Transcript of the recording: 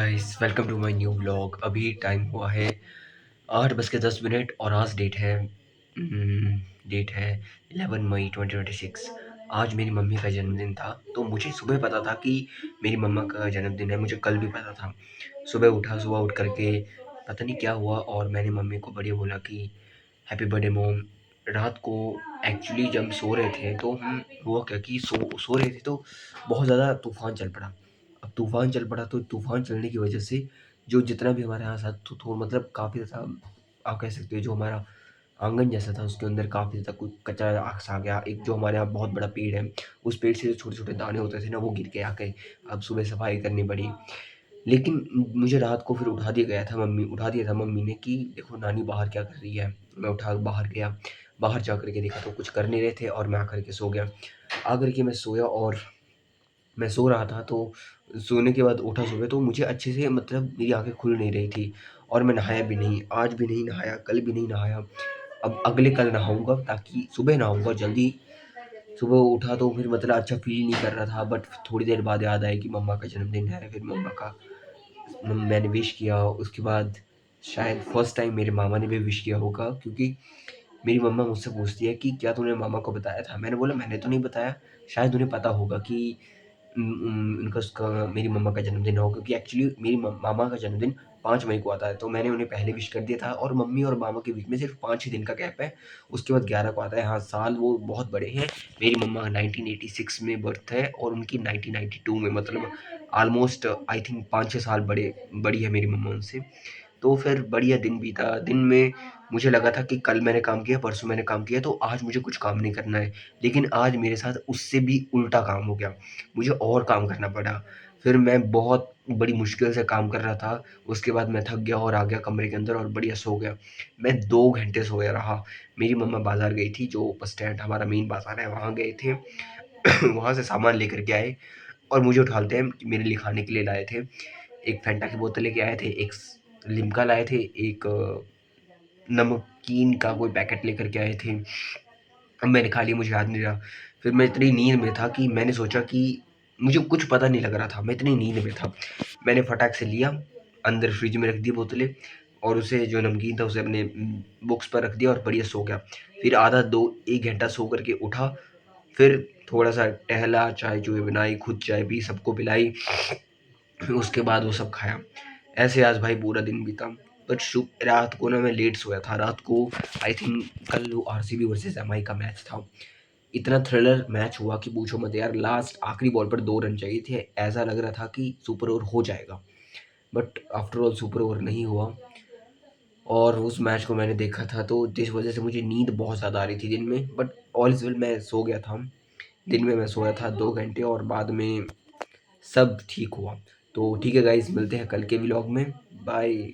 Guys, welcome to my new vlog. अभी time हुआ है 8:10 और आज डेट है 11 मई 2026। आज मेरी मम्मी का जन्मदिन था, तो मुझे सुबह पता था कि मेरी मम्मा का जन्मदिन है। मुझे कल भी पता था। सुबह उठ करके पता नहीं क्या हुआ और मैंने मम्मी को बढ़िया बोला कि हैप्पी बर्थडे मॉम। रात को एक्चुअली जब सो रहे थे तो हम हुआ क्या कि सो रहे थे तो बहुत ज़्यादा तूफ़ान चल पड़ा। अब तूफ़ान चल पड़ा तो तूफ़ान चलने की वजह से जो जितना भी हमारे यहाँ साथ तो मतलब काफ़ी ज़्यादा आप कह सकते हो, जो हमारा आंगन जैसा था उसके अंदर काफ़ी ज़्यादा कुछ कचरा आ गया। एक जो हमारे यहाँ बहुत बड़ा पेड़ है, उस पेड़ से जो छोटे छोटे दाने होते थे ना, वो गिर के आके अब सुबह सफाई करनी पड़ी। लेकिन मुझे रात को फिर उठा दिया था मम्मी ने कि देखो नानी बाहर क्या कर रही है। मैं उठा बाहर गया। बाहर जा कर के देखा तो कुछ कर नहीं रहे थे और मैं आकर के सो गया। आकर के मैं सोया और मैं सो रहा था, तो सोने के बाद उठा सुबह तो मुझे अच्छे से मतलब मेरी आँखें खुल नहीं रही थी और मैं नहाया भी नहीं। आज भी नहीं नहाया, कल भी नहीं नहाया। अब अगले कल नहाऊँगा ताकि सुबह नहाऊँगा जल्दी। सुबह उठा तो फिर मतलब अच्छा फ़ील नहीं कर रहा था, बट थोड़ी देर बाद याद आई कि मम्मा का जन्मदिन है। फिर मम्मा का मैंने विश किया। उसके बाद शायद फर्स्ट टाइम मेरे मामा ने भी विश किया होगा, क्योंकि मेरी मम्मा मुझसे पूछती है कि क्या तूने मामा को बताया था? मैंने बोला मैंने तो नहीं बताया। शायद उन्हें पता होगा कि उनका उसका मेरी मम्मा का जन्मदिन हो, क्योंकि एक्चुअली मेरी मामा का जन्मदिन 5 मई को आता है, तो मैंने उन्हें पहले विश कर दिया था और मम्मी और मामा के बीच में सिर्फ 5 ही दिन का गैप है। उसके बाद 11 को आता है। हाँ, साल वो बहुत बड़े हैं। मेरी मम्मा का 1986 में बर्थ है और उनकी 1992 में, मतलब ऑलमोस्ट आई थिंक 5-6 साल बड़ी है मेरी मम्मा उनसे। तो फिर बढ़िया दिन बीता। दिन में मुझे लगा था कि कल मैंने काम किया, परसों मैंने काम किया, तो आज मुझे कुछ काम नहीं करना है। लेकिन आज मेरे साथ उससे भी उल्टा काम हो गया। मुझे और काम करना पड़ा। फिर मैं बहुत बड़ी मुश्किल से काम कर रहा था। उसके बाद मैं थक गया और आ गया कमरे के अंदर और बढ़िया सो गया। मैं 2 घंटे सोया रहा। मेरी मम्मा बाज़ार गई थी, जो बस स्टैंड हमारा मेन बाज़ार है, वहाँ गए थे। वहाँ से सामान लेकर के आए और मुझे उठाते हैं मेरे लिए खाने के लिए लाए थे। एक फैंटा की बोतल लेके आए थे, एक लिम्का लाए थे, एक नमकीन का कोई पैकेट लेकर के आए थे। अब मैंने खा लिया, मुझे याद नहीं रहा। फिर मैं इतनी नींद में था कि मैंने सोचा कि मुझे कुछ पता नहीं लग रहा था, मैं इतनी नींद में था। मैंने फटाक से लिया, अंदर फ्रिज में रख दी बोतलें और उसे जो नमकीन था उसे अपने बॉक्स पर रख दिया और बढ़िया सो गया। फिर आधा 1 घंटा सो कर के उठा। फिर थोड़ा-सा टहला, चाय-चूय बनाई, खुद चाय पी, सबको पिलाई। उसके बाद वो सब खाया। ऐसे आज भाई पूरा दिन बीता। बट रात को ना मैं लेट सोया था। रात को आई थिंक कल वो आरसीबी वर्सेस एमआई का मैच था। इतना थ्रिलर मैच हुआ कि पूछो मत यार। लास्ट आखिरी बॉल पर 2 रन चाहिए थे। ऐसा लग रहा था कि सुपर ओवर हो जाएगा। But after all super over नहीं हुआ और उस मैच को मैंने देखा था, तो जिस वज़ह से मुझे नींद बहुत ज़्यादा आ रही थी दिन में। बट ऑल इज़ वेल, मैं सो गया था। दिन में मैं सोया था 2 घंटे और बाद में सब ठीक हुआ। तो ठीक है गाइस, मिलते हैं कल के व्लॉग में। बाय।